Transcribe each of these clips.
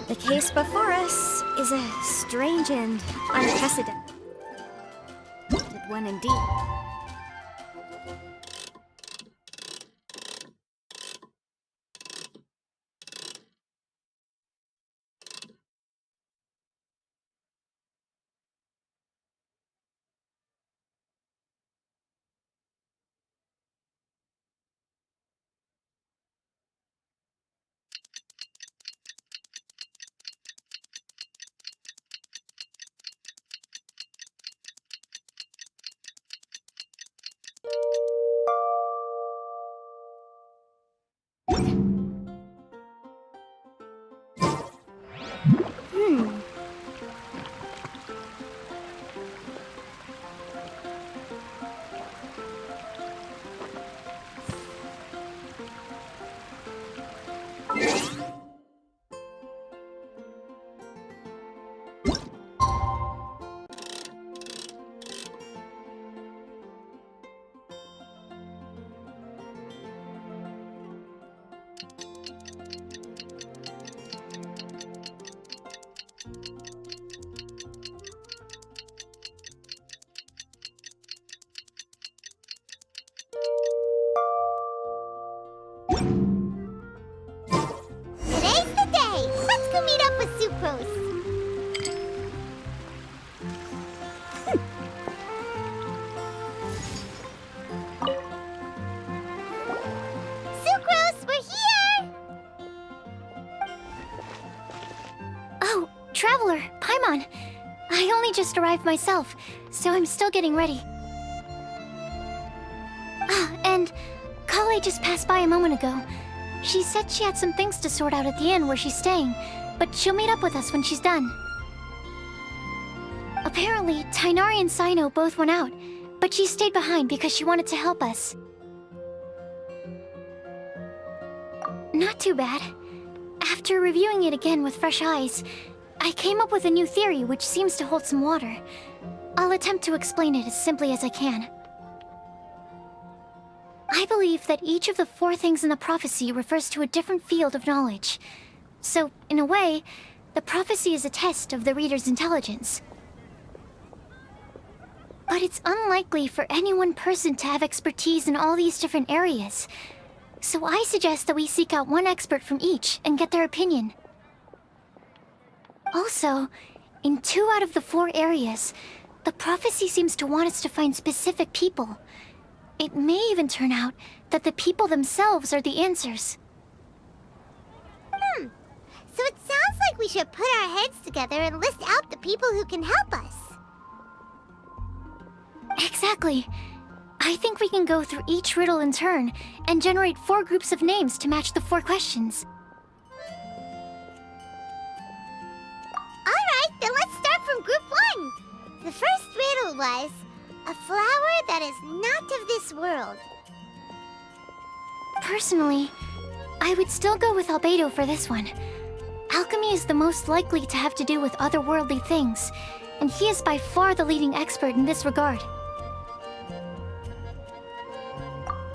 The case before us is a strange and unprecedented one indeed. Today's the day! Let's go meet up with Sucrose! Sucrose, we're here! Oh, Traveler, Paimon. I only just arrived myself, so I'm still getting ready. Ah, and Kale just passed by a moment ago. She said she had some things to sort out at the inn where she's staying, but she'll meet up with us when she's done. Apparently, Tainari and Sino both went out, but she stayed behind because she wanted to help us. Not too bad. After reviewing it again with fresh eyes, I came up with a new theory which seems to hold some water. I'll attempt to explain it as simply as I can. I believe that each of the 4 things in the prophecy refers to a different field of knowledge. So, in a way, the prophecy is a test of the reader's intelligence. But it's unlikely for any one person to have expertise in all these different areas. So I suggest that we seek out one expert from each and get their opinion. Also, in 2 out of the 4 areas, the prophecy seems to want us to find specific people. It may even turn out that the people themselves are the answers. So it sounds like we should put our heads together and list out the people who can help us. Exactly. I think we can go through each riddle in turn and generate 4 groups of names to match the 4 questions. Alright, then let's start from group 1. The first riddle was, a flower that is not of this world. Personally, I would still go with Albedo for this one. Alchemy is the most likely to have to do with otherworldly things, and he is by far the leading expert in this regard.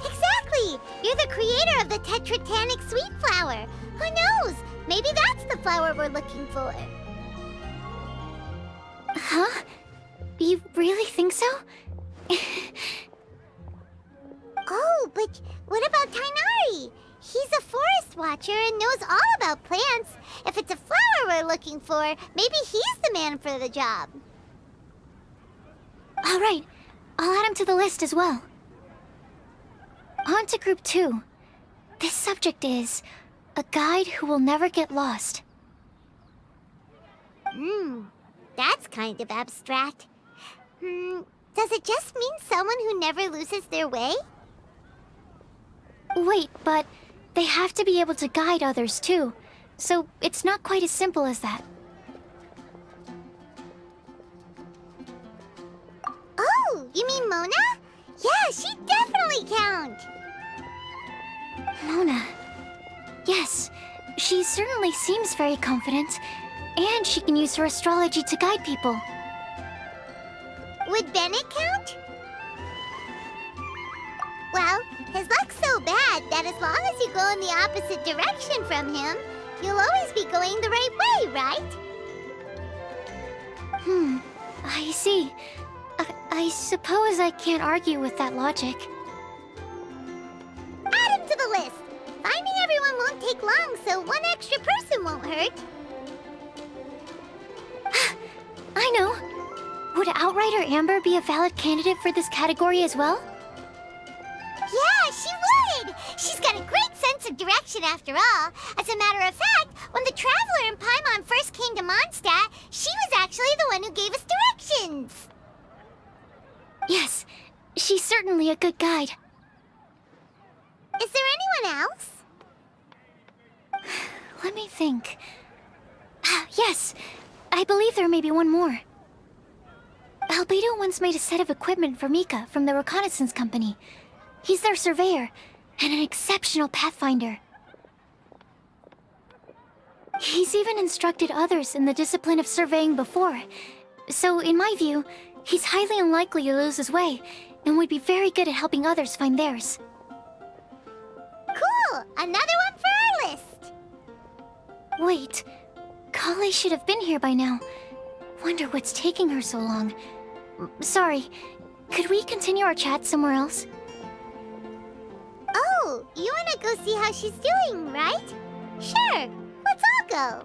Exactly! You're the creator of the tetratanic sweet flower. Who knows? Maybe that's the flower we're looking for. Huh? You really think so? Oh, but what about Tainari? He's a forest watcher and knows all about plants. If it's a flower we're looking for, maybe he's the man for the job. All right, I'll add him to the list as well. On to group 2. This subject is a guide who will never get lost. That's kind of abstract. Does it just mean someone who never loses their way? Wait, but they have to be able to guide others too, so it's not quite as simple as that. Oh, you mean Mona? Yeah, she definitely counts. Mona. Yes, she certainly seems very confident, and she can use her astrology to guide people. Would Bennett count? Well, his luck's so bad that as long as you go in the opposite direction from him, you'll always be going the right way, right? I see. I suppose I can't argue with that logic. Add him to the list. Finding everyone won't take long, so one extra person won't hurt. I know. Would Outrider Amber be a valid candidate for this category as well? Yeah, she would! She's got a great sense of direction after all. As a matter of fact, when the Traveler and Paimon first came to Mondstadt, she was actually the one who gave us directions. Yes, she's certainly a good guide. Is there anyone else? Let me think. Yes, I believe there may be one more. Albedo once made a set of equipment for Mika from the reconnaissance company. He's their surveyor, and an exceptional pathfinder. He's even instructed others in the discipline of surveying before. So, in my view, he's highly unlikely to lose his way, and would be very good at helping others find theirs. Cool! Another one for our list! Wait, Kale should have been here by now. Wonder what's taking her so long. Sorry, could we continue our chat somewhere else? Oh, you wanna go see how she's doing, right? Sure, let's all go.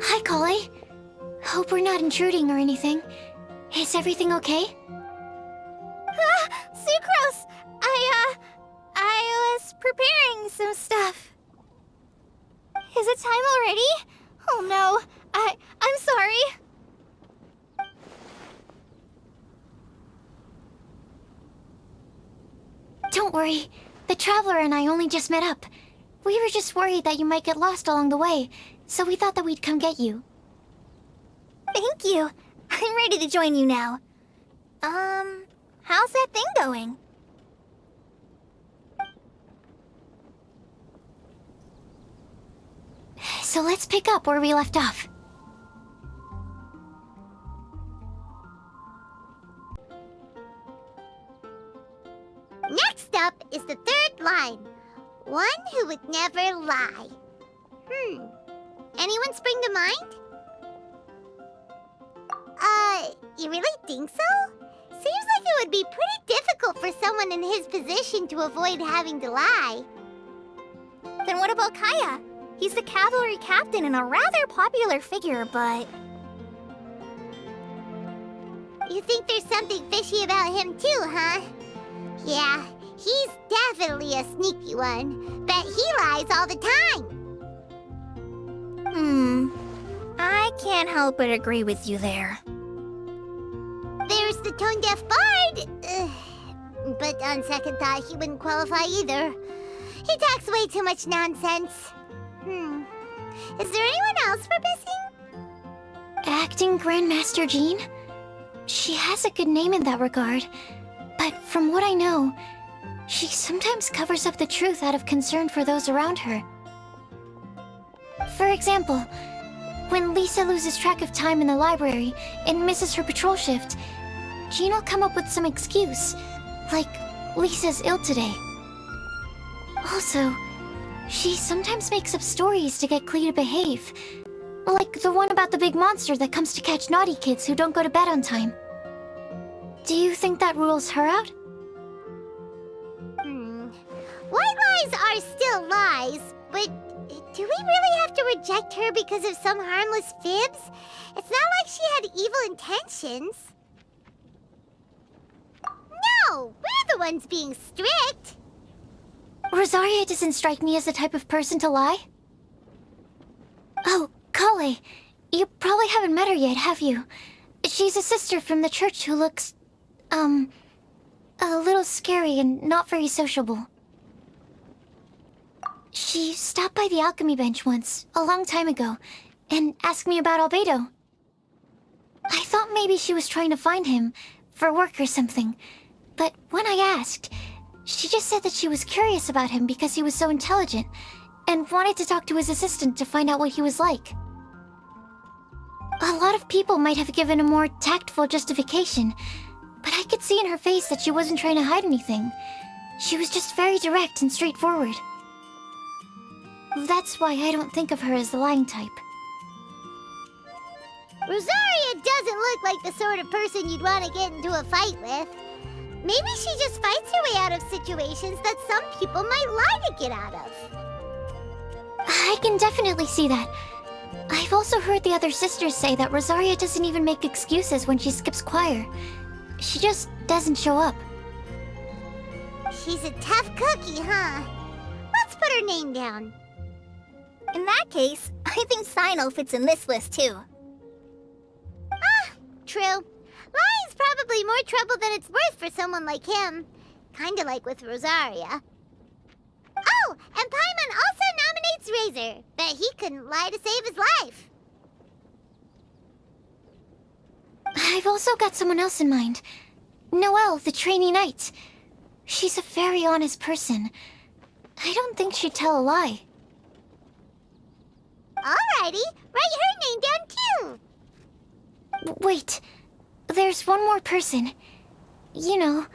Hi, Kale. Hope we're not intruding or anything. Is everything okay? Sucrose! I was preparing some stuff. Is it time already? Oh no, I'm sorry. Don't worry. The Traveler and I only just met up. We were just worried that you might get lost along the way, so we thought that we'd come get you. Thank you. I'm ready to join you now. How's that thing going? So let's pick up where we left off. Next up is the third line. One who would never lie. Anyone spring to mind? You really think so? Seems like it would be pretty difficult for someone in his position to avoid having to lie. Then what about Kaya? He's the cavalry captain and a rather popular figure, but... You think there's something fishy about him too, huh? Yeah, he's definitely a sneaky one. Bet he lies all the time. I can't help but agree with you there. There's the tone-deaf bard. But on second thought, he wouldn't qualify either. He talks way too much nonsense. Is there anyone else we're missing? Acting Grandmaster Jean? She has a good name in that regard. But from what I know, she sometimes covers up the truth out of concern for those around her. For example, when Lisa loses track of time in the library and misses her patrol shift, Jean will come up with some excuse, like Lisa's ill today. Also, she sometimes makes up stories to get Klee to behave, like the one about the big monster that comes to catch naughty kids who don't go to bed on time. Do you think that rules her out? White lies are still lies, but do we really have to reject her because of some harmless fibs? It's not like she had evil intentions. No, we're the ones being strict. Rosaria doesn't strike me as the type of person to lie. Oh, Kale, you probably haven't met her yet, have you? She's a sister from the church who looks, a little scary and not very sociable. She stopped by the alchemy bench once, a long time ago, and asked me about Albedo. I thought maybe she was trying to find him, for work or something. But when I asked, she just said that she was curious about him because he was so intelligent, and wanted to talk to his assistant to find out what he was like. A lot of people might have given a more tactful justification, but I could see in her face that she wasn't trying to hide anything. She was just very direct and straightforward. That's why I don't think of her as the lying type. Rosaria doesn't look like the sort of person you'd want to get into a fight with. Maybe she just fights her way out of situations that some people might lie to get out of. I can definitely see that. I've also heard the other sisters say that Rosaria doesn't even make excuses when she skips choir. She just doesn't show up. She's a tough cookie, huh? Let's put her name down. In that case, I think Sino fits in this list too. Ah, true. Lying's probably more trouble than it's worth for someone like him. Kinda like with Rosaria. Oh, and Paimon also nominates Razor. Bet he couldn't lie to save his life. I've also got someone else in mind. Noelle, the trainee knight. She's a very honest person. I don't think she'd tell a lie. Alrighty, write her name down too. Wait, there's one more person. You know,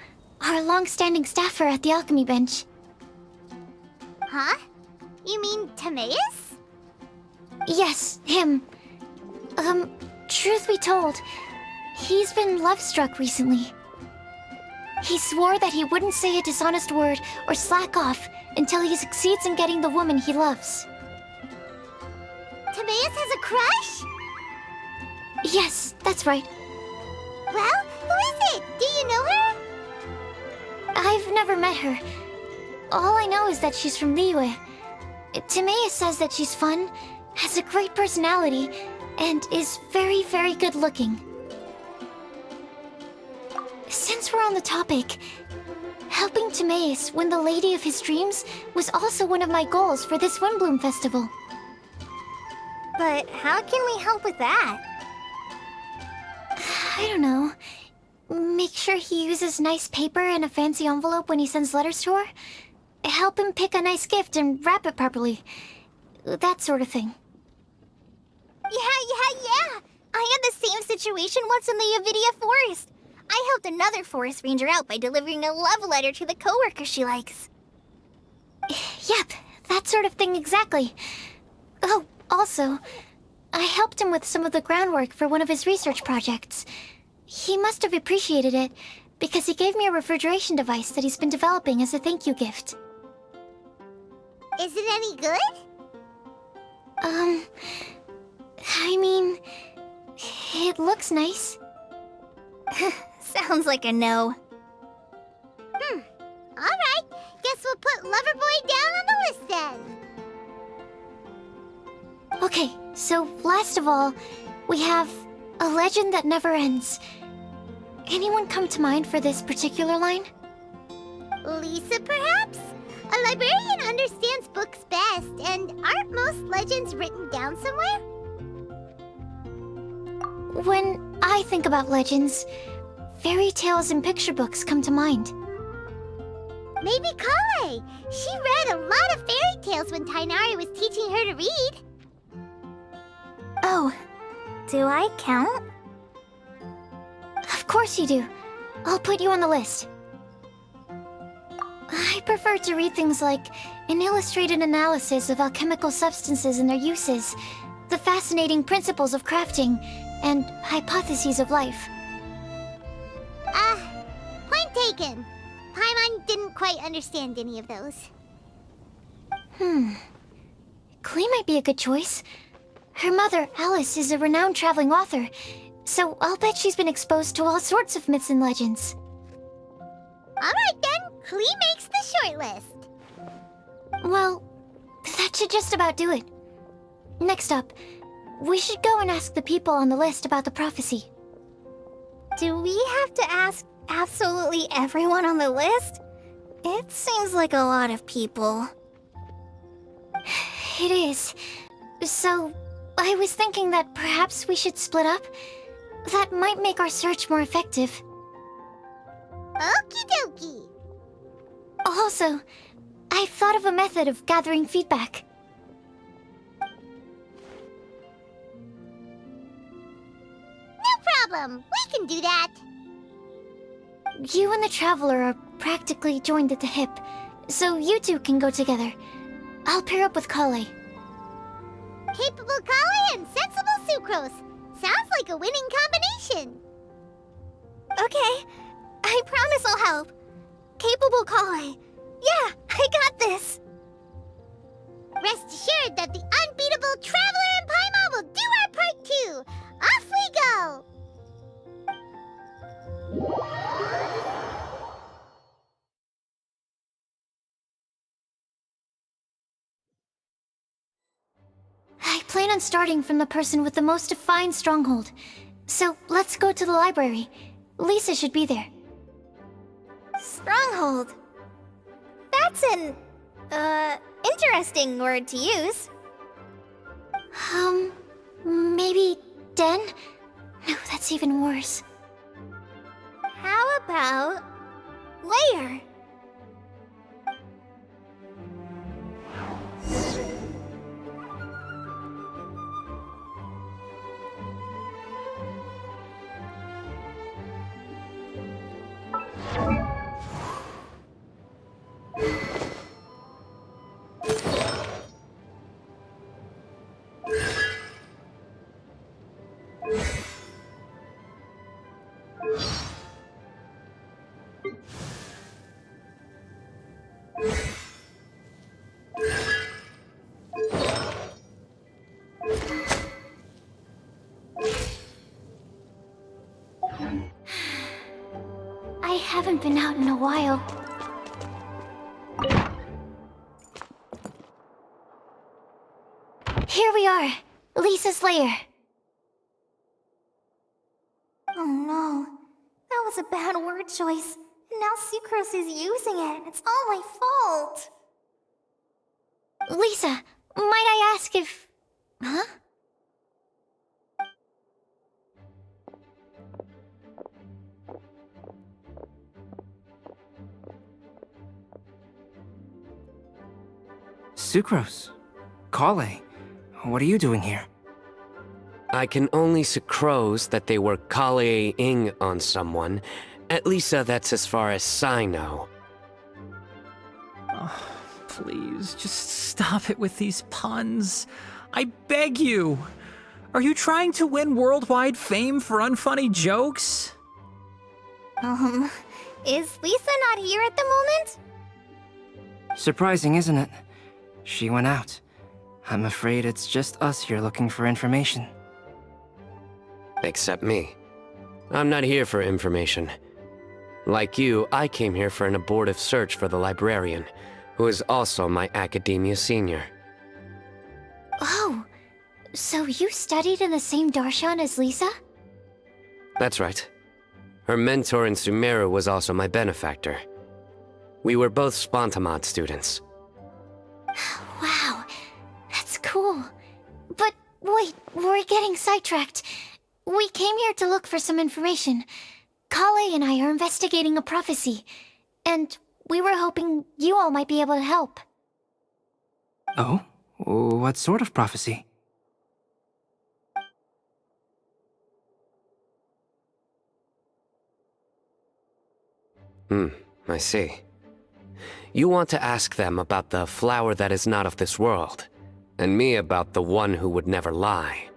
our long-standing staffer at the alchemy bench. Huh? You mean Timaeus? Yes, him. Truth be told, he's been love-struck recently. He swore that he wouldn't say a dishonest word or slack off until he succeeds in getting the woman he loves. Timaeus has a crush? Yes, that's right. Well, who is it? Do you know her? I've never met her. All I know is that she's from Liyue. Timaeus says that she's fun, has a great personality, and is very, very good looking. Since we're on the topic, helping Timaeus win the lady of his dreams was also one of my goals for this Windbloom Festival. But how can we help with that? I don't know. Make sure he uses nice paper and a fancy envelope when he sends letters to her. Help him pick a nice gift and wrap it properly. That sort of thing. Yeah! I had the same situation once in the Avidia Forest. I helped another forest ranger out by delivering a love letter to the coworker she likes. Yep, that sort of thing exactly. Oh, also, I helped him with some of the groundwork for one of his research projects. He must have appreciated it, because he gave me a refrigeration device that he's been developing as a thank you gift. Is it any good? I mean, it looks nice. Sounds like a no. Alright, guess we'll put Loverboy down on the list then. Okay, so last of all, we have a legend that never ends. Anyone come to mind for this particular line? Lisa, perhaps? A librarian understands books best, and aren't most legends written down somewhere? When I think about legends, fairy tales and picture books come to mind. Maybe Kale. She read a lot of fairy tales when Tainari was teaching her to read. Oh, do I count? Of course you do. I'll put you on the list. I prefer to read things like an illustrated analysis of alchemical substances and their uses, the fascinating principles of crafting, and hypotheses of life. Point taken. Paimon didn't quite understand any of those. Klee might be a good choice. Her mother, Alice, is a renowned traveling author, so I'll bet she's been exposed to all sorts of myths and legends. Alright then, Klee makes the shortlist. Well, that should just about do it. Next up, we should go and ask the people on the list about the prophecy. Do we have to ask absolutely everyone on the list? It seems like a lot of people. It is. So, I was thinking that perhaps we should split up. That might make our search more effective. Okie dokie. Also, I've thought of a method of gathering feedback. No problem, we can do that. You and the Traveler are practically joined at the hip, so you two can go together. I'll pair up with Kale. Capable Kale and sensible Sucrose. Sounds like a winning combination. Okay, I promise I'll help. Capable Kale. Yeah, I got this. Rest assured that the unbeatable Traveler and Paimon will do our part too. Off we go! I plan on starting from the person with the most defined stronghold. So let's go to the library. Lisa should be there. Stronghold. That's an, interesting word to use. Maybe den? No, that's even worse. How about layer? I haven't been out in a while. Here we are, Lisa's lair. Oh no, that was a bad word choice. And now Sucrose is using it. It's all my fault. Lisa, might I ask if... Huh? Sucrose. Kale. What are you doing here? I can only sucrose that they were Kale-ing on someone. At least that's as far as I know. Oh, please, just stop it with these puns. I beg you. Are you trying to win worldwide fame for unfunny jokes? Is Lisa not here at the moment? Surprising, isn't it? She went out. I'm afraid it's just us here looking for information. Except me. I'm not here for information. Like you, I came here for an abortive search for the librarian, who is also my academia senior. Oh, so you studied in the same darshan as Lisa? That's right. Her mentor in Sumeru was also my benefactor. We were both Spontamod students. Wow, that's cool. But wait, we're getting sidetracked. We came here to look for some information. Kale and I are investigating a prophecy, and we were hoping you all might be able to help. Oh? What sort of prophecy? I see. You want to ask them about the flower that is not of this world, and me about the one who would never lie.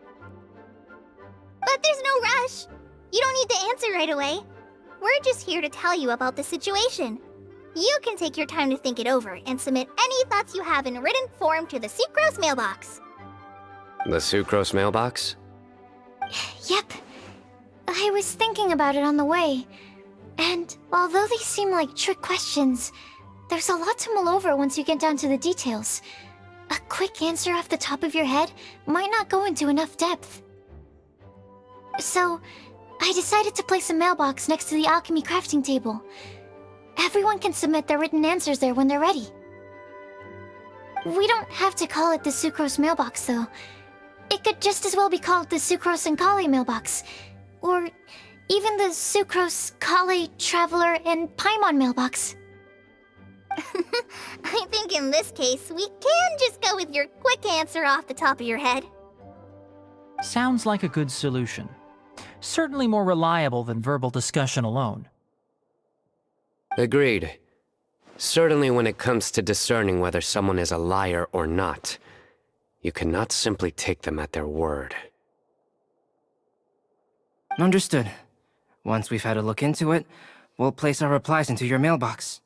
But there's no rush. You don't need to answer right away. We're just here to tell you about the situation. You can take your time to think it over and submit any thoughts you have in written form to the sucrose mailbox. The sucrose mailbox? Yep. I was thinking about it on the way. And although they seem like trick questions, there's a lot to mull over once you get down to the details. A quick answer off the top of your head might not go into enough depth. So, I decided to place a mailbox next to the alchemy crafting table. Everyone can submit their written answers there when they're ready. We don't have to call it the Sucrose mailbox, though. It could just as well be called the Sucrose and Kale mailbox. Or even the Sucrose, Kale, Traveler, and Paimon mailbox. I think in this case, we can just go with your quick answer off the top of your head. Sounds like a good solution. Certainly more reliable than verbal discussion alone. Agreed. Certainly when it comes to discerning whether someone is a liar or not, you cannot simply take them at their word. Understood. Once we've had a look into it, we'll place our replies into your mailbox.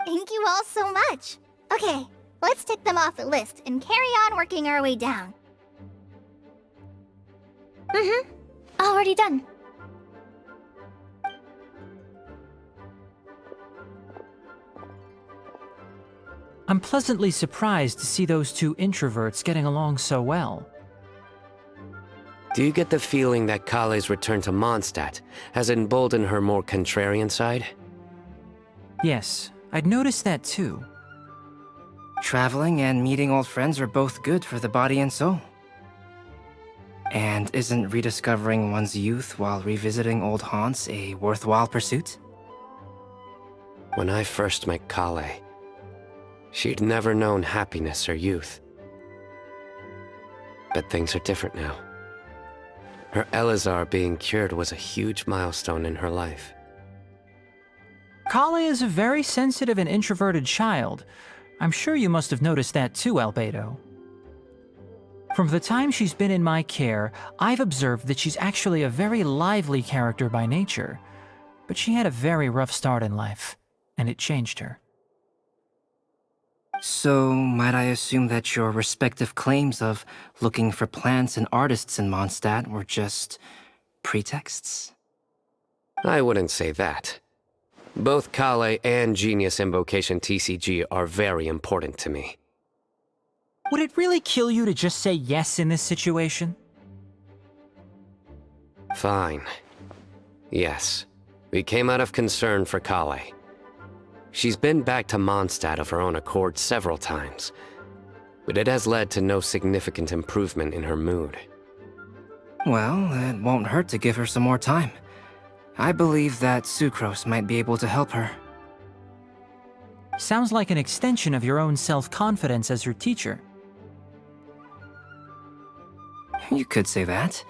Thank you all so much. Okay, let's tick them off the list and carry on working our way down. Already done. I'm pleasantly surprised to see those two introverts getting along so well. Do you get the feeling that Kale's return to Mondstadt has emboldened her more contrarian side? Yes, I'd noticed that too. Traveling and meeting old friends are both good for the body and soul. And isn't rediscovering one's youth while revisiting old haunts a worthwhile pursuit? When I first met Kale, she'd never known happiness or youth. But things are different now. Her Elazar being cured was a huge milestone in her life. Kale is a very sensitive and introverted child. I'm sure you must have noticed that too, Albedo. From the time she's been in my care, I've observed that she's actually a very lively character by nature. But she had a very rough start in life, and it changed her. So, might I assume that your respective claims of looking for plants and artists in Mondstadt were just pretexts? I wouldn't say that. Both Kale and Genius Invocation TCG are very important to me. Would it really kill you to just say yes in this situation? Fine. Yes. We came out of concern for Kale. She's been back to Mondstadt of her own accord several times, but it has led to no significant improvement in her mood. Well, it won't hurt to give her some more time. I believe that Sucrose might be able to help her. Sounds like an extension of your own self-confidence as her teacher. You could say that.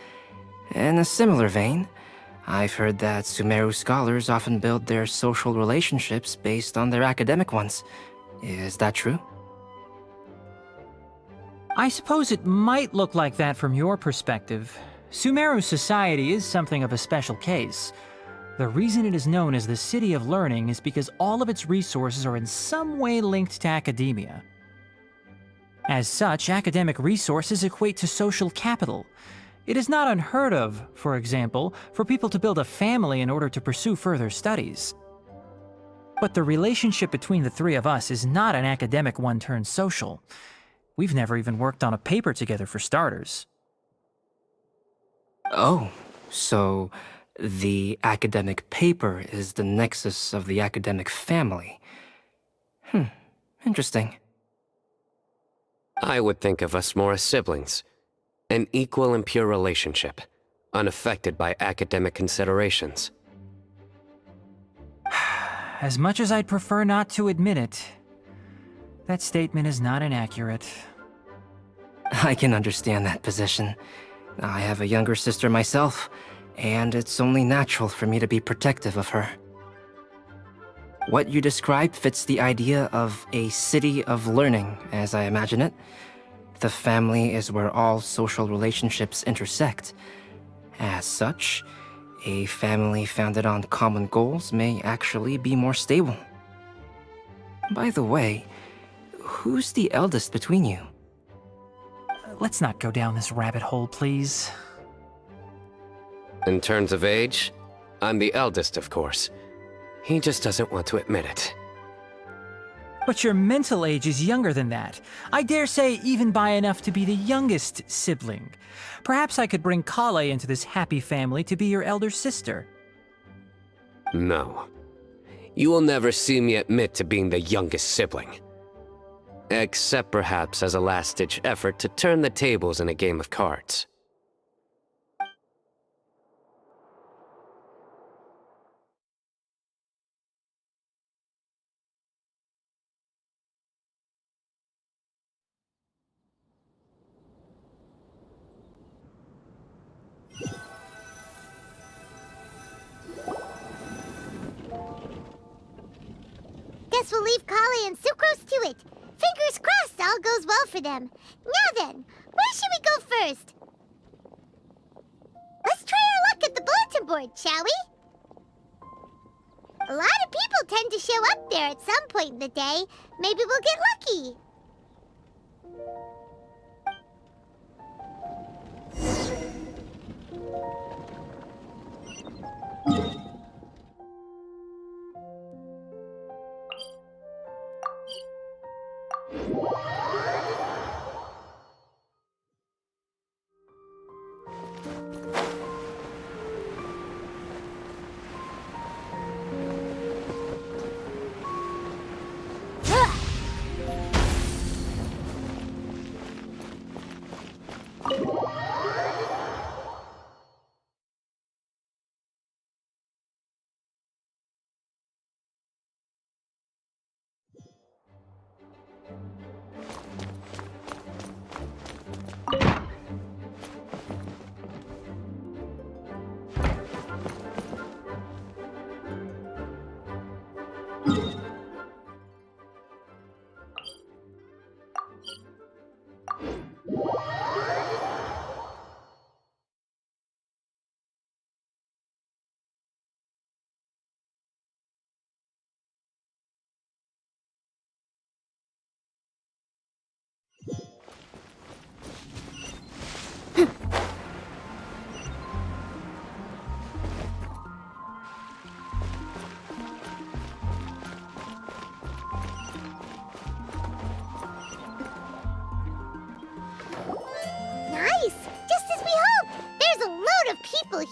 In a similar vein, I've heard that Sumeru scholars often build their social relationships based on their academic ones. Is that true? I suppose it might look like that from your perspective. Sumeru society is something of a special case. The reason it is known as the City of Learning is because all of its resources are in some way linked to academia. As such, academic resources equate to social capital. It is not unheard of, for example, for people to build a family in order to pursue further studies. But the relationship between the three of us is not an academic one turned social. We've never even worked on a paper together for starters. Oh, so the academic paper is the nexus of the academic family. Interesting. I would think of us more as siblings. An equal and pure relationship, unaffected by academic considerations. As much as I'd prefer not to admit it, that statement is not inaccurate. I can understand that position. I have a younger sister myself, and it's only natural for me to be protective of her. What you describe fits the idea of a city of learning, as I imagine it. The family is where all social relationships intersect. As such, A family founded on common goals may actually be more stable. By the way, who's the eldest between you? Let's not go down this rabbit hole, please. In terms of age, I'm the eldest, of course. He just doesn't want to admit it. But your mental age is younger than that. I dare say even by enough to be the youngest sibling. Perhaps I could bring Kale into this happy family to be your elder sister. No. You will never see me admit to being the youngest sibling. Except perhaps as a last-ditch effort to turn the tables in a game of cards. Guess we'll leave Kale and Sucrose to it. Fingers crossed all goes well for them. Now then, where should we go first? Let's try our luck at the bulletin board, shall we? A lot of people tend to show up there at some point in the day. Maybe we'll get lucky.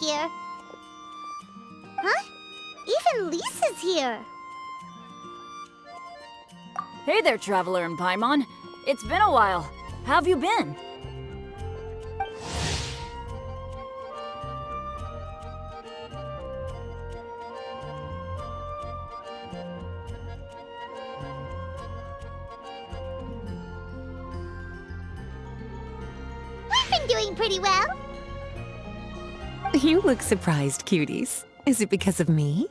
Here. Huh? Even Lisa's here. Hey there, Traveler and Paimon. It's been a while. How have you been? We've been doing pretty well. You look surprised, cuties. Is it because of me?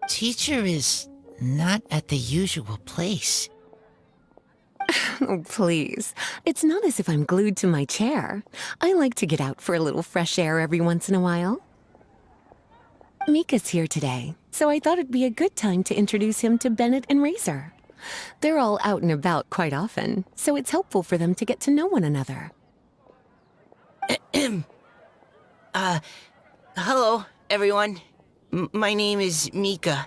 Teacher is not at the usual place. Oh, please. It's not as if I'm glued to my chair. I like to get out for a little fresh air every once in a while. Mika's here today, so I thought it'd be a good time to introduce him to Bennett and Razor. They're all out and about quite often, so it's helpful for them to get to know one another. Hello, everyone. My name is Mika.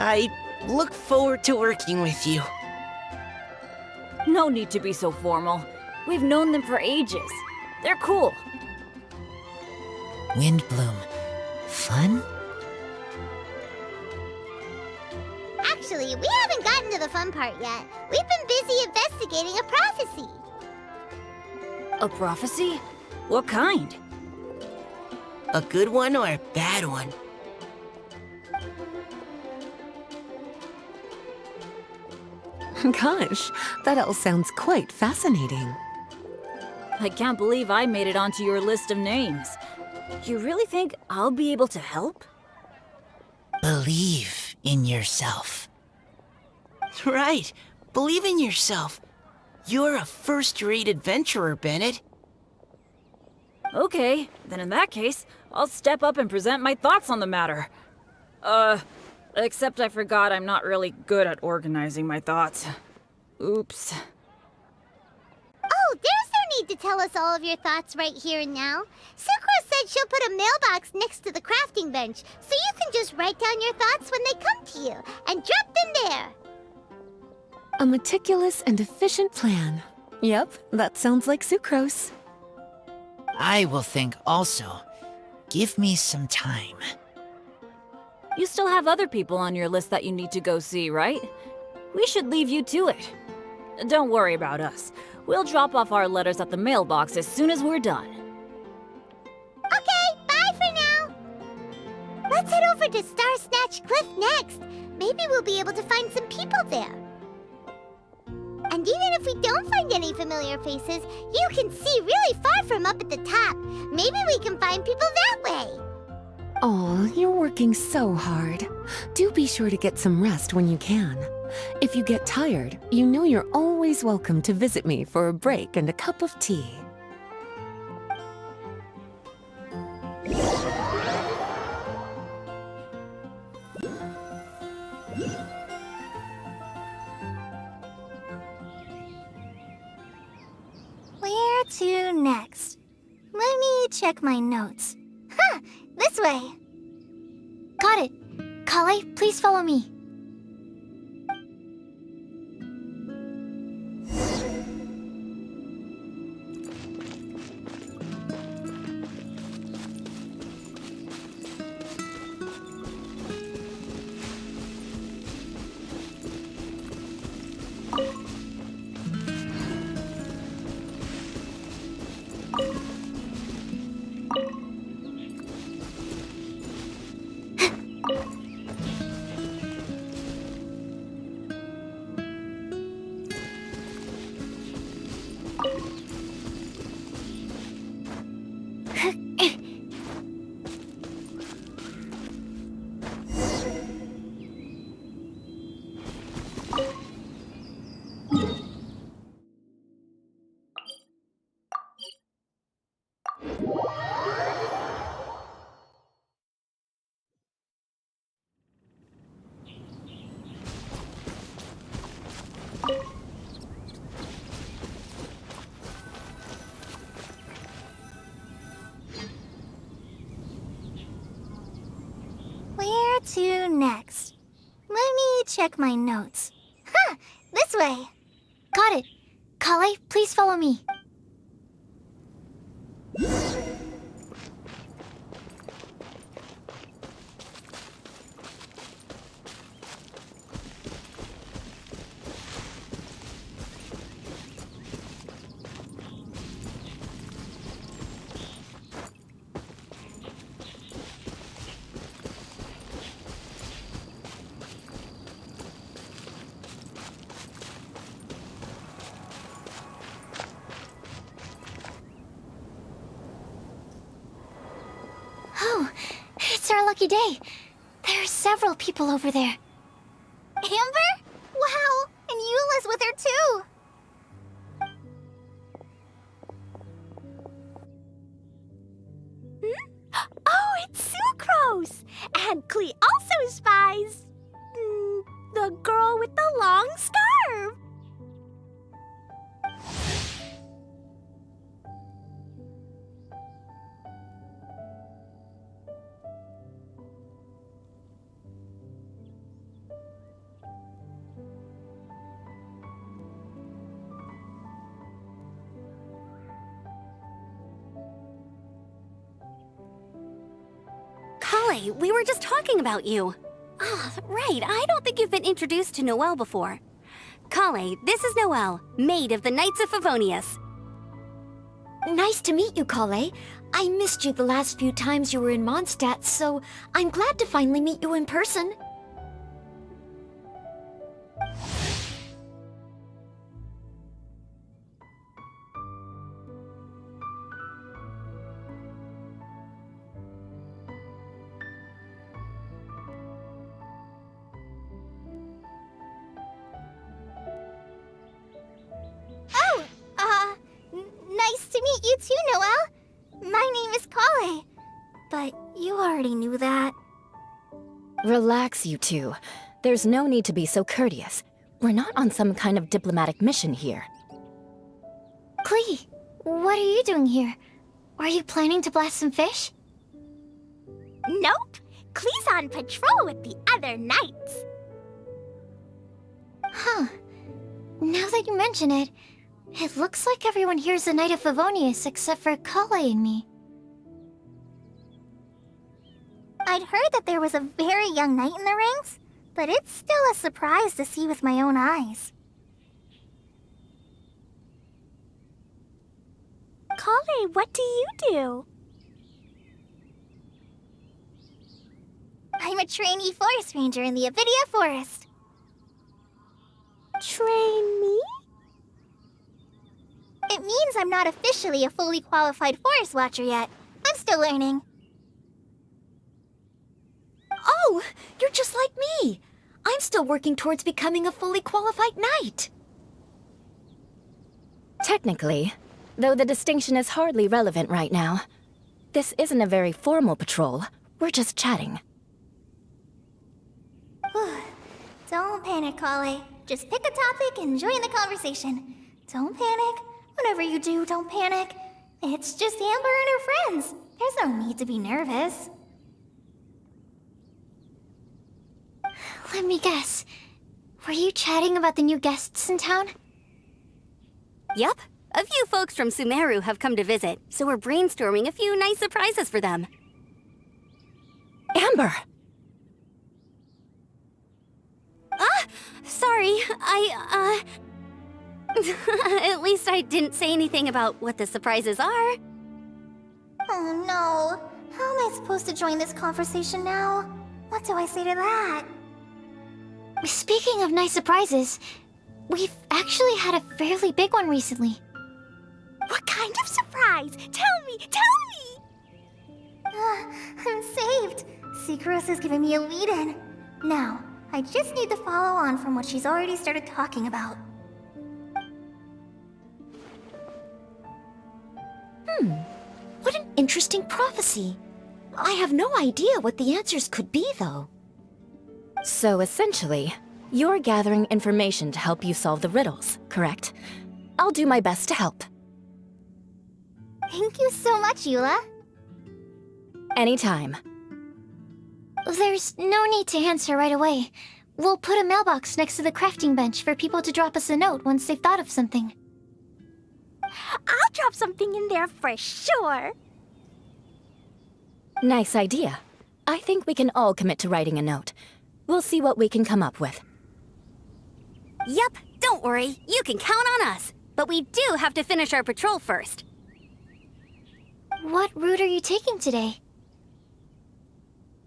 I look forward to working with you. No need to be so formal. We've known them for ages. They're cool. Windbloom. Fun? Actually, we haven't gotten to the fun part yet. We've been busy investigating a prophecy. A prophecy? What kind? A good one or a bad one? Gosh, that all sounds quite fascinating. I can't believe I made it onto your list of names. You really think I'll be able to help? Believe in yourself. Right. Believe in yourself. You're a first-rate adventurer, Bennett. Okay, then in that case, I'll step up and present my thoughts on the matter. Except I forgot I'm not really good at organizing my thoughts. Oops. Oh, there's no need to tell us all of your thoughts right here and now. Sucrose said she'll put a mailbox next to the crafting bench, so you can just write down your thoughts when they come to you, and drop them there. A meticulous and efficient plan. Yep, that sounds like Sucrose. I will think also. Give me some time. You still have other people on your list that you need to go see, right? We should leave you to it. Don't worry about us. We'll drop off our letters at the mailbox as soon as we're done. Okay, bye for now. Let's head over to Star Snatch Cliff next. Maybe we'll be able to find some people there. And even if we don't find any familiar faces, you can see really far from up at the top. Maybe we can find people that way. Aw, you're working so hard. Do be sure to get some rest when you can. If you get tired, you know you're always welcome to visit me for a break and a cup of tea. Where to next? Let me check my notes. Huh, this way. Got it. Kale, please follow me. Where to next? Let me check my notes. Huh, this way. Got it. Kale, please follow me. Oh, it's our lucky day. There are several people over there. Amber? Wow, and Eula's with her too. Oh, it's Sucrose! And Klee also spies the girl with the long scarf. Kale, we were just talking about you. Ah, right, I don't think you've been introduced to Noelle before. Kale, this is Noelle, maid of the Knights of Favonius. Nice to meet you, Kale. I missed you the last few times you were in Mondstadt, so I'm glad to finally meet you in person. You already knew that. Relax, you two. There's no need to be so courteous. We're not on some kind of diplomatic mission here. Klee, what are you doing here? Are you planning to blast some fish? Nope. Klee's on patrol with the other knights. Huh. Now that you mention it, it looks like everyone here's a Knight of Favonius except for Kale and me. I'd heard that there was a very young knight in the ranks, but it's still a surprise to see with my own eyes. Kale, what do you do? I'm a trainee forest ranger in the Avidia Forest. Trainee? It means I'm not officially a fully qualified forest watcher yet. I'm still learning. Oh, you're just like me. I'm still working towards becoming a fully qualified knight. Technically, though the distinction is hardly relevant right now. This isn't a very formal patrol. We're just chatting. Don't panic, Kale. Just pick a topic and join the conversation. Don't panic. Whatever you do, don't panic. It's just Amber and her friends. There's no need to be nervous. Let me guess. Were you chatting about the new guests in town? Yup. A few folks from Sumeru have come to visit, so we're brainstorming a few nice surprises for them. Amber! Sorry, At least I didn't say anything about what the surprises are. Oh no. How am I supposed to join this conversation now? What do I say to that? Speaking of nice surprises, we've actually had a fairly big one recently. What kind of surprise? Tell me! I'm saved. Secros is giving me a lead-in. Now, I just need to follow on from what she's already started talking about. What an interesting prophecy. I have no idea what the answers could be, though. So essentially, you're gathering information to help you solve the riddles, correct? I'll do my best to help. Thank you so much, Eula. Anytime. There's no need to answer right away. We'll put a mailbox next to the crafting bench for people to drop us a note once they've thought of something. I'll drop something in there for sure. Nice idea. I think we can all commit to writing a note. We'll see what we can come up with. Yup, don't worry. You can count on us. But we do have to finish our patrol first. What route are you taking today?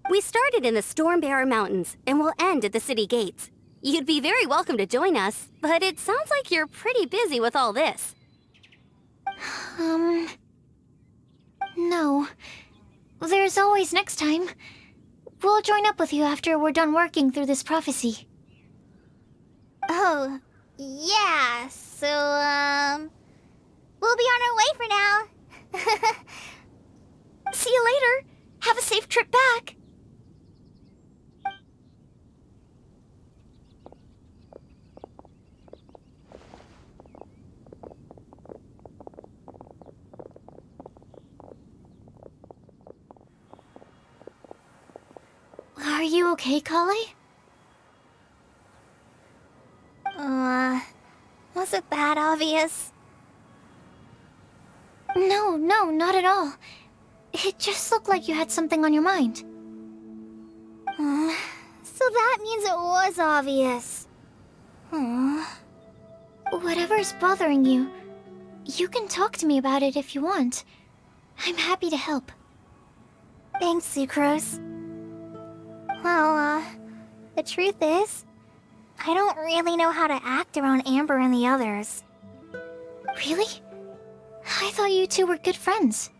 We started in the Stormbearer Mountains, and we'll end at the city gates. You'd be very welcome to join us, but it sounds like you're pretty busy with all this. No. There's always next time. We'll join up with you after we're done working through this prophecy. Oh, yeah, so, we'll be on our way for now. See you later. Have a safe trip back. Are you okay, Kale? Was it that obvious? No, not at all. It just looked like you had something on your mind. So that means it was obvious. Whatever's bothering you, you can talk to me about it if you want. I'm happy to help. Thanks, Sucrose. Well, the truth is, I don't really know how to act around Amber and the others. Really? I thought you two were good friends.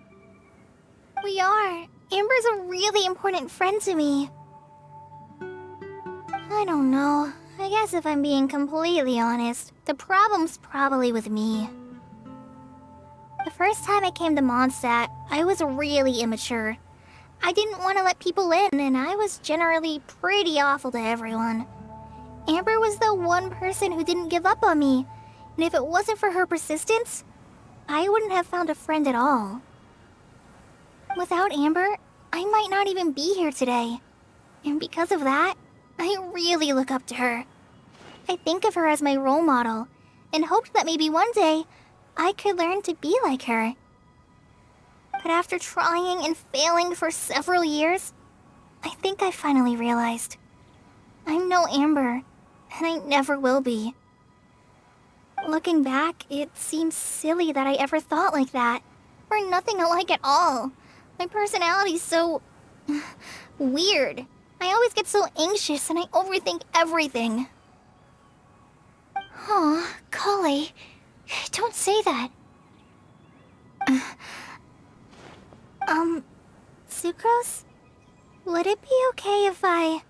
We are. Amber's a really important friend to me. I don't know. I guess if I'm being completely honest, the problem's probably with me. The first time I came to Mondstadt, I was really immature. I didn't want to let people in, and I was generally pretty awful to everyone. Amber was the one person who didn't give up on me, and if it wasn't for her persistence, I wouldn't have found a friend at all. Without Amber, I might not even be here today. And because of that, I really look up to her. I think of her as my role model, and hoped that maybe one day, I could learn to be like her. But after trying and failing for several years, I think I finally realized. I'm no Amber, and I never will be. Looking back, it seems silly that I ever thought like that. We're nothing alike at all. My personality's so... weird. I always get so anxious and I overthink everything. Aw, Kale, don't say that. Sucrose? Would it be okay if I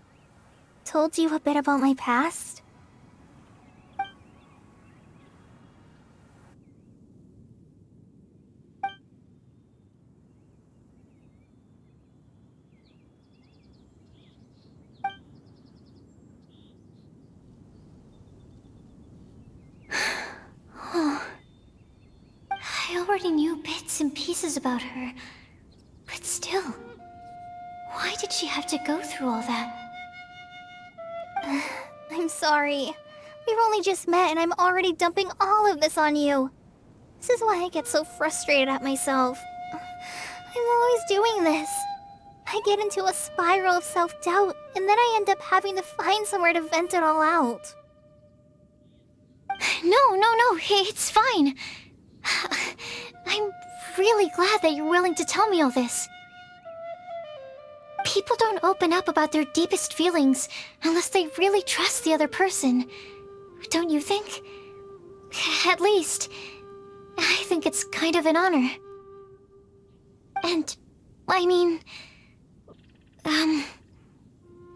told you a bit about my past? I already knew bits and pieces about her, but still, why did she have to go through all that? I'm sorry. We've only just met and I'm already dumping all of this on you. This is why I get so frustrated at myself. I'm always doing this. I get into a spiral of self-doubt, and then I end up having to find somewhere to vent it all out. No, it's fine. I'm really glad that you're willing to tell me all this. People don't open up about their deepest feelings unless they really trust the other person. Don't you think? At least, I think it's kind of an honor. And, I mean...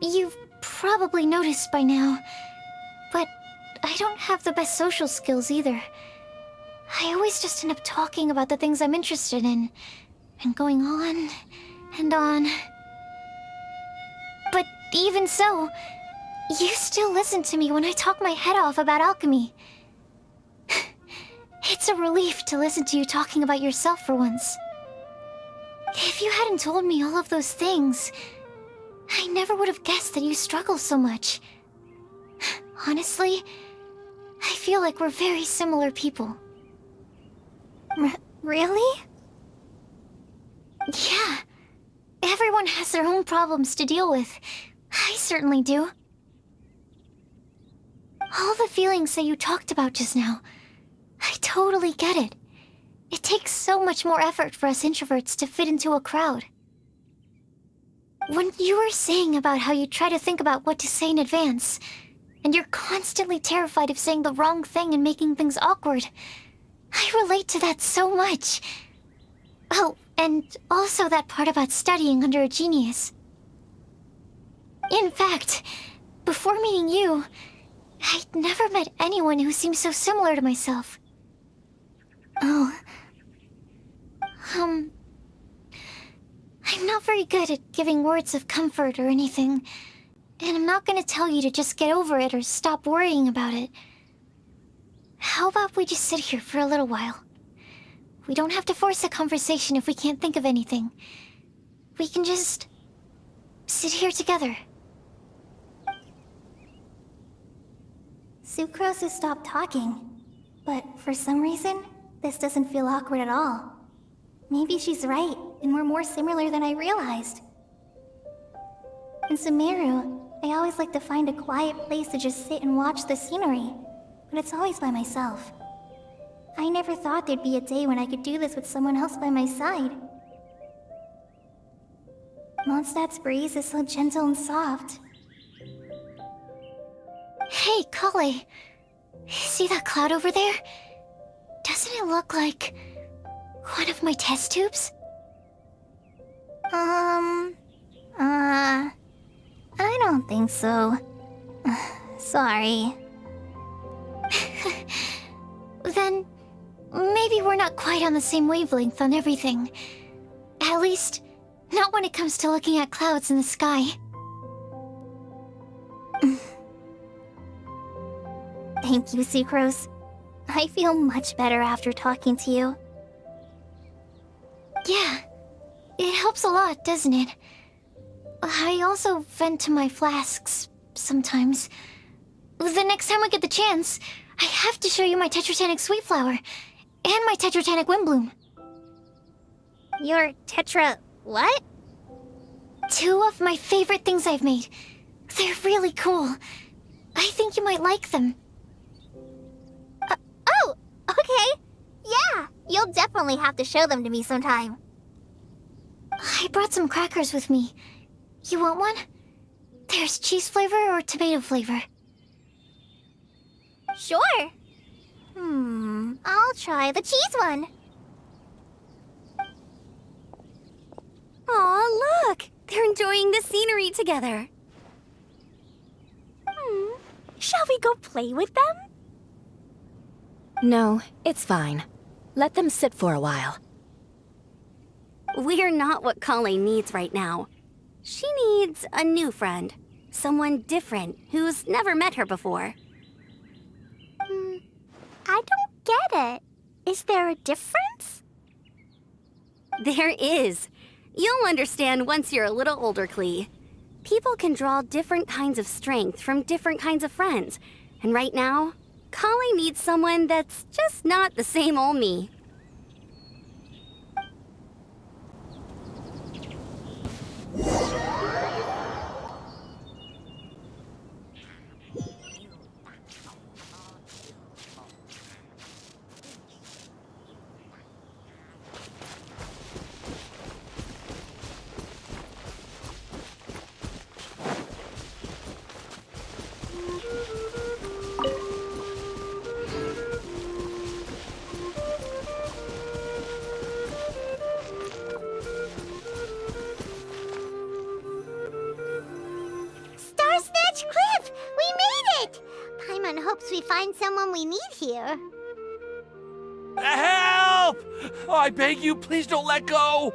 you've probably noticed by now, but I don't have the best social skills either. I always just end up talking about the things I'm interested in, and going on and on. But even so, you still listen to me when I talk my head off about alchemy. It's a relief to listen to you talking about yourself for once. If you hadn't told me all of those things, I never would have guessed that you struggle so much. Honestly, I feel like we're very similar people. Really? Yeah. Everyone has their own problems to deal with. I certainly do. All the feelings that you talked about just now, I totally get it. It takes so much more effort for us introverts to fit into a crowd. When you were saying about how you try to think about what to say in advance, and you're constantly terrified of saying the wrong thing and making things awkward, I relate to that so much. Oh, and also that part about studying under a genius. In fact, before meeting you, I'd never met anyone who seemed so similar to myself. Oh. I'm not very good at giving words of comfort or anything, and I'm not gonna tell you to just get over it or stop worrying about it. How about we just sit here for a little while? We don't have to force a conversation if we can't think of anything. We can just sit here together. Sucrose has stopped talking, but for some reason, this doesn't feel awkward at all. Maybe she's right, and we're more similar than I realized. In Sumeru, I always like to find a quiet place to just sit and watch the scenery, but it's always by myself. I never thought there'd be a day when I could do this with someone else by my side. Mondstadt's breeze is so gentle and soft. Hey, Kale. See that cloud over there? Doesn't it look like one of my test tubes? I don't think so. Sorry. Then maybe we're not quite on the same wavelength on everything. At least, Not when it comes to looking at clouds in the sky. Thank you, Sucrose. I feel much better after talking to you. Yeah, it helps a lot, doesn't it? I also vent to my flasks sometimes. The next time we get the chance, I have to show you my Tetratanic Sweet Flower and my Tetratanic Windbloom. Your Tetra... what? 2 of my favorite things I've made. They're really cool. I think you might like them. Oh, okay. Yeah, you'll definitely have to show them to me sometime. I brought some crackers with me. You want one? There's cheese flavor or tomato flavor. Sure. I'll try the cheese one. Aw, look! They're enjoying the scenery together. Shall we go play with them? No, it's fine. Let them sit for a while. We're not what Kale needs right now. She needs a new friend. Someone different who's never met her before. I don't get it. Is there a difference? There is. You'll understand once you're a little older, Klee. People can draw different kinds of strength from different kinds of friends. And right now, Kale needs someone that's just not the same old me. Cliff! We made it! Paimon hopes we find someone we need here. Help! Oh, I beg you, please don't let go!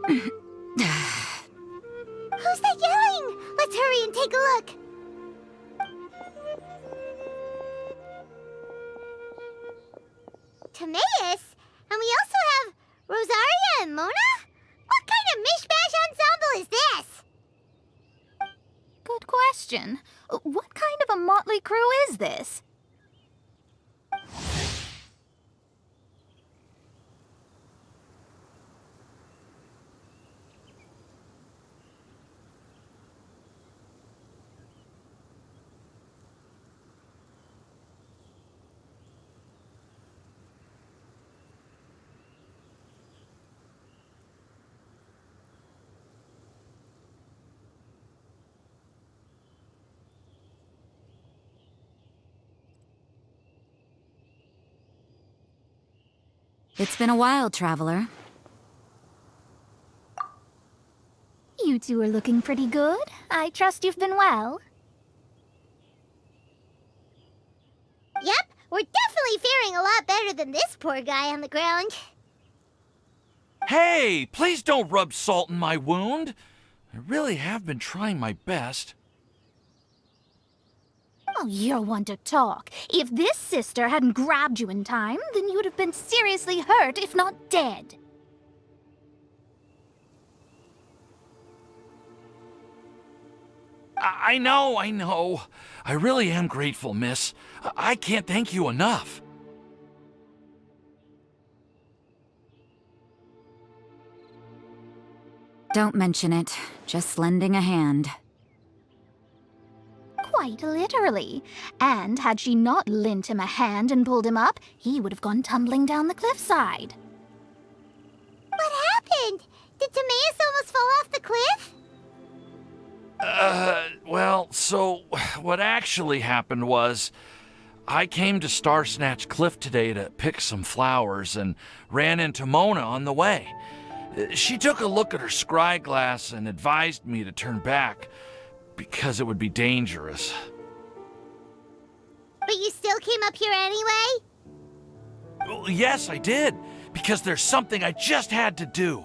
Who's that yelling? Let's hurry and take a look. Timaeus? And we also have Rosaria and Mona? What kind of mishmash ensemble is this? Good question. What kind of a motley crew is this? It's been a while, traveler. You two are looking pretty good. I trust you've been well. Yep, we're definitely faring a lot better than this poor guy on the ground. Hey, please don't rub salt in my wound. I really have been trying my best. Oh, you're one to talk. If this sister hadn't grabbed you in time, then you'd have been seriously hurt, if not dead. I know. I really am grateful, miss. I can't thank you enough. Don't mention it. Just lending a hand. Quite literally. And had she not lent him a hand and pulled him up, he would have gone tumbling down the cliffside. What happened? Did Timaeus almost fall off the cliff? Well, so what actually happened was I came to Star Snatch Cliff today to pick some flowers and ran into Mona on the way. She took a look at her scry glass and advised me to turn back because it would be dangerous. But you still came up here anyway? Well, yes, I did, because there's something I just had to do.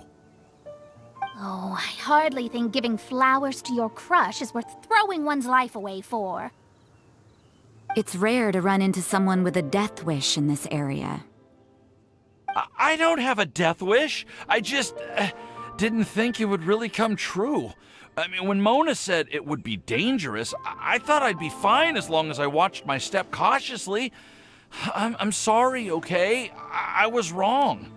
Oh, I hardly think giving flowers to your crush is worth throwing one's life away for. It's rare to run into someone with a death wish in this area. I don't have a death wish. I just didn't think it would really come true. I mean, when Mona said it would be dangerous, I thought I'd be fine as long as I watched my step cautiously. I'm sorry, okay? I was wrong.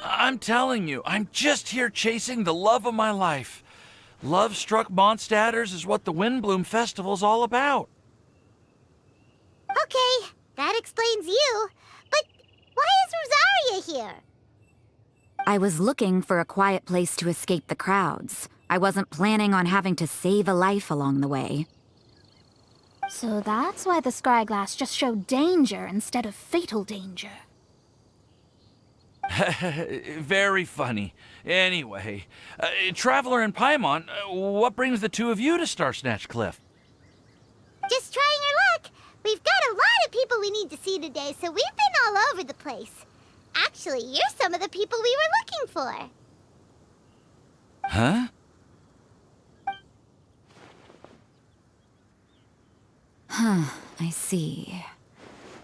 I'm telling you, I'm just here chasing the love of my life. Love-struck Mondstadters is what the Windbloom Festival's all about. Okay, that explains you. But why is Rosaria here? I was looking for a quiet place to escape the crowds. I wasn't planning on having to save a life along the way. So that's why the scryglass just showed danger instead of fatal danger. Very funny. Anyway, Traveler and Paimon, what brings the two of you to Star Snatch Cliff? Just trying our luck. We've got a lot of people we need to see today, so we've been all over the place. Actually, you're some of the people we were looking for. Huh? I see.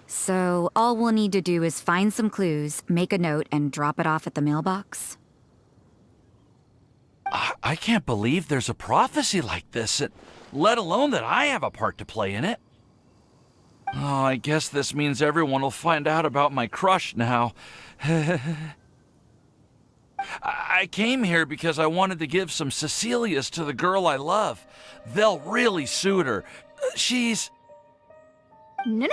So all we'll need to do is find some clues, make a note, and drop it off at the mailbox? I can't believe there's a prophecy like this, let alone that I have a part to play in it. Oh, I guess this means everyone will find out about my crush now. I came here because I wanted to give some Cecilias to the girl I love. They'll really suit her. She's... No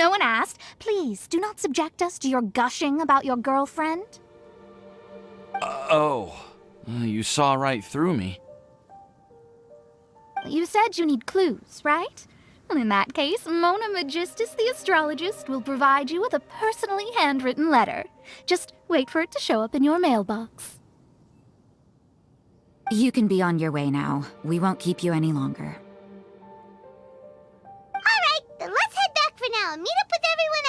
one asked. Please, do not subject us to your gushing about your girlfriend. You saw right through me. You said you need clues, right? Well, in that case, Mona Magistus the astrologist will provide you with a personally handwritten letter. Just wait for it to show up in your mailbox. You can be on your way now. We won't keep you any longer. Then let's head back for now and meet up with everyone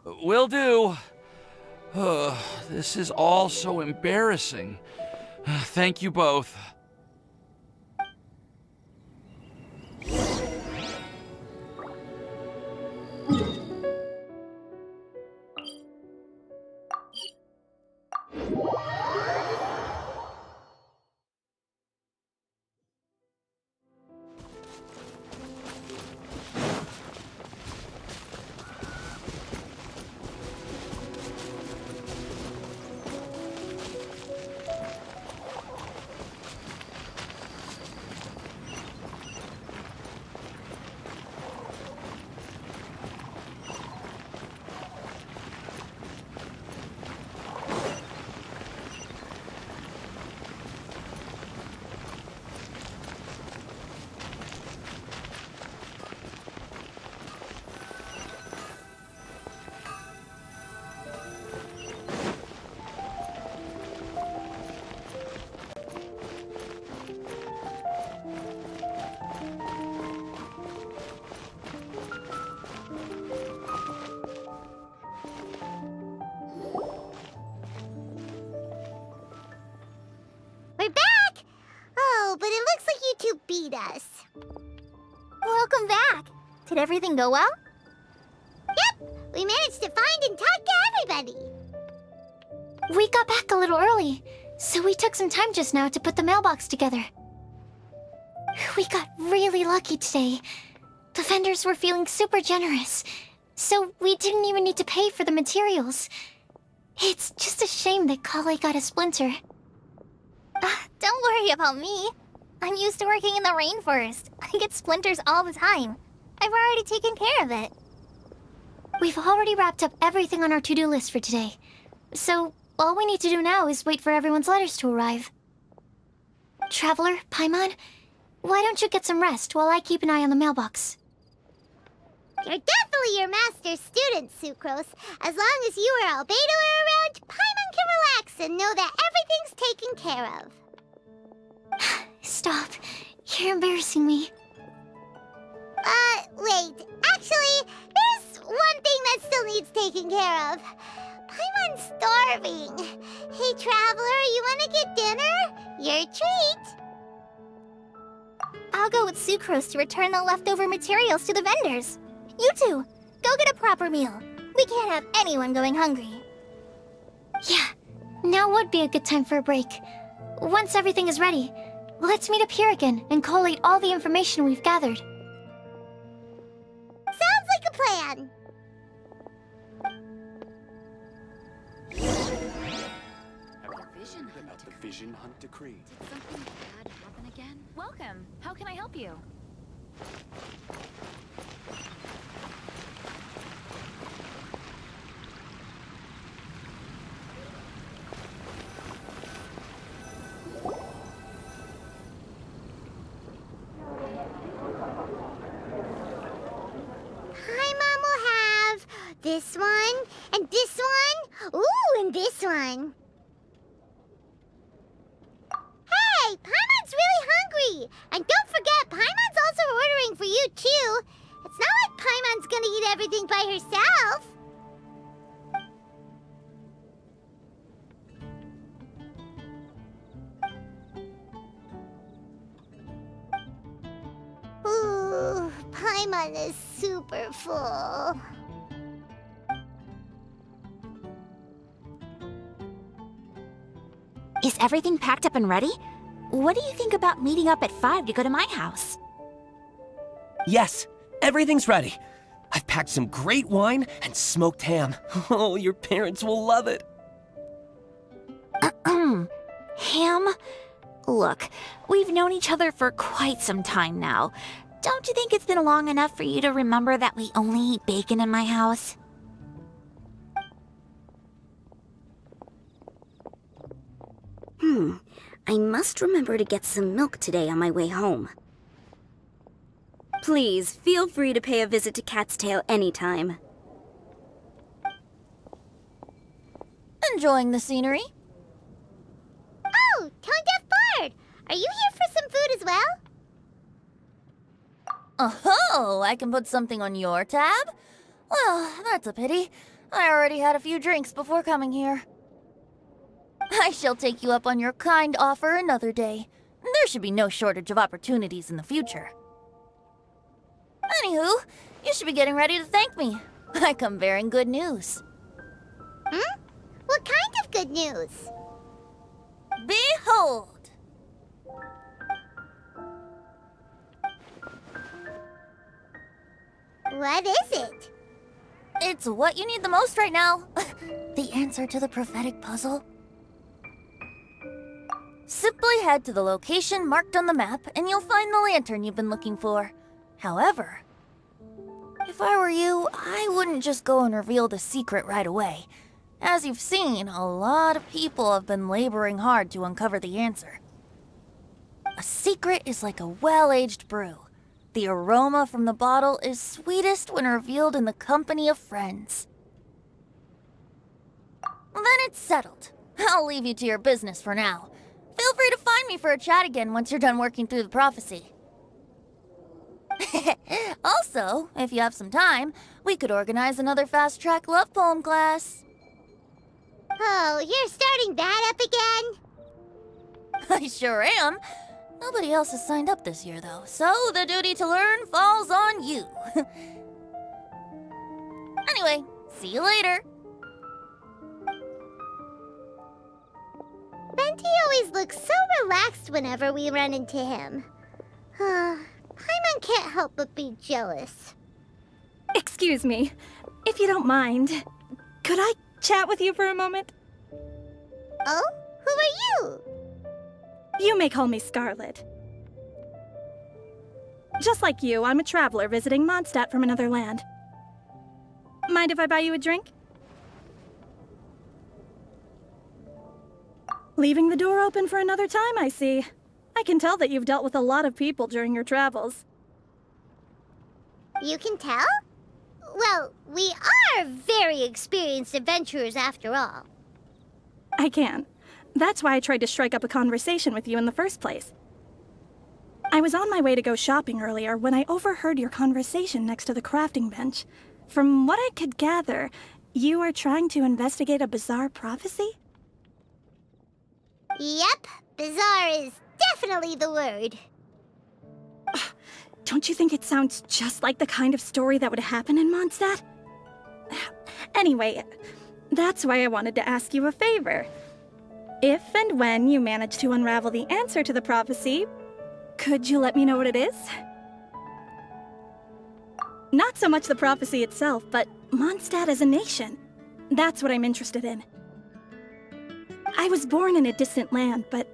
else. Will do. This is all so embarrassing. Thank you both. We're back! Oh, but it looks like you two beat us. Welcome back. Did everything go well? Yep, we managed to find and talk to everybody. We got back a little early, so we took some time just now to put the mailbox together. We got really lucky today. The vendors were feeling super generous, so we didn't even need to pay for the materials. It's just a shame that Kale got a splinter. Don't worry about me. I'm used to working in the rainforest. I get splinters all the time. I've already taken care of it. We've already wrapped up everything on our to-do list for today. So, all we need to do now is wait for everyone's letters to arrive. Traveler, Paimon, why don't you get some rest while I keep an eye on the mailbox? You're definitely your master's student, Sucrose. As long as you or Albedo are around, Paimon can relax and know that everything's taken care of. Stop. You're embarrassing me. Wait. Actually, there's one thing that still needs taking care of. Paimon's starving. Hey, Traveler, you want to get dinner? Your treat. I'll go with Sucrose to return the leftover materials to the vendors. You two, go get a proper meal. We can't have anyone going hungry. Yeah, now would be a good time for a break. Once everything is ready, let's meet up here again and collate all the information we've gathered. Sounds like a plan. About the vision hunt decree. Did something bad happen again? Welcome. How can I help you? Hi, Mom will have this one, and this one, ooh, and this one. Hey, Paimon's really hungry! And don't forget, Paimon's also ordering for you, too. It's not like Paimon's gonna eat everything by herself. Ooh, Paimon is super full. Is everything packed up and ready? What do you think about meeting up at 5 to go to my house? Yes, everything's ready. I've packed some great wine and smoked ham. Oh, your parents will love it. Ham? Look, we've known each other for quite some time now. Don't you think it's been long enough for you to remember that we only eat bacon in my house? I must remember to get some milk today on my way home. Please, feel free to pay a visit to Cat's Tail anytime. Enjoying the scenery? Oh, Tone Deaf Bard! Are you here for some food as well? Oh, I can put something on your tab? Well, that's a pity. I already had a few drinks before coming here. I shall take you up on your kind offer another day. There should be no shortage of opportunities in the future. Anywho, you should be getting ready to thank me. I come bearing good news. What kind of good news? Behold! What is it? It's what you need the most right now. The answer to the prophetic puzzle. Simply head to the location marked on the map and you'll find the lantern you've been looking for. However, if I were you, I wouldn't just go and reveal the secret right away. As you've seen, a lot of people have been laboring hard to uncover the answer. A secret is like a well-aged brew. The aroma from the bottle is sweetest when revealed in the company of friends. Then it's settled. I'll leave you to your business for now. Feel free to find me for a chat again once you're done working through the prophecy. Also, if you have some time, we could organize another fast-track love poem class. Oh, you're starting that up again? I sure am. Nobody else has signed up this year, though, so the duty to learn falls on you. Anyway, see you later. Venti always looks so relaxed whenever we run into him. Paimon can't help but be jealous. Excuse me, if you don't mind, could I chat with you for a moment? Oh? Who are you? You may call me Scarlet. Just like you, I'm a traveler visiting Mondstadt from another land. Mind if I buy you a drink? Leaving the door open for another time, I see. I can tell that you've dealt with a lot of people during your travels. You can tell? Well, we are very experienced adventurers after all. I can. That's why I tried to strike up a conversation with you in the first place. I was on my way to go shopping earlier when I overheard your conversation next to the crafting bench. From what I could gather, you are trying to investigate a bizarre prophecy? Yep, bizarre is definitely the word. Don't you think it sounds just like the kind of story that would happen in Mondstadt? Anyway, that's why I wanted to ask you a favor. If and when you manage to unravel the answer to the prophecy, could you let me know what it is? Not so much the prophecy itself, but Mondstadt as a nation. That's what I'm interested in. I was born in a distant land, but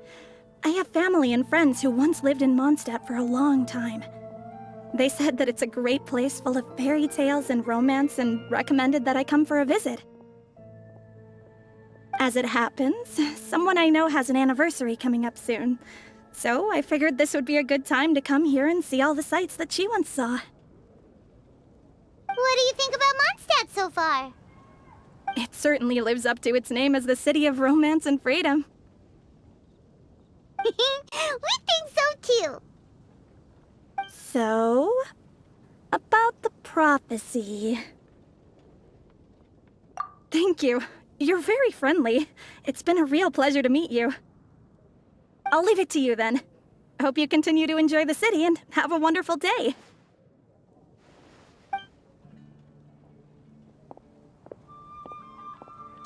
I have family and friends who once lived in Mondstadt for a long time. They said that it's a great place full of fairy tales and romance and recommended that I come for a visit. As it happens, someone I know has an anniversary coming up soon. So I figured this would be a good time to come here and see all the sights that she once saw. What do you think about Mondstadt so far? It certainly lives up to its name as the city of romance and freedom. We think so too. So, about the prophecy. Thank you. You're very friendly. It's been a real pleasure to meet you. I'll leave it to you then. Hope you continue to enjoy the city and have a wonderful day.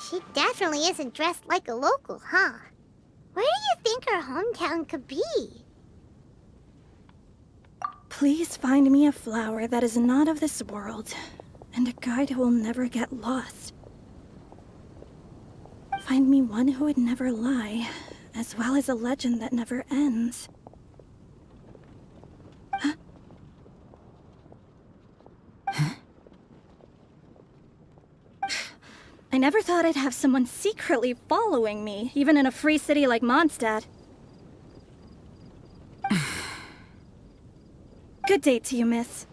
She definitely isn't dressed like a local, huh? Where do you think her hometown could be? Please find me a flower that is not of this world, and a guide who will never get lost. Find me one who would never lie, as well as a legend that never ends. Huh? I never thought I'd have someone secretly following me, even in a free city like Mondstadt. Good day to you, miss.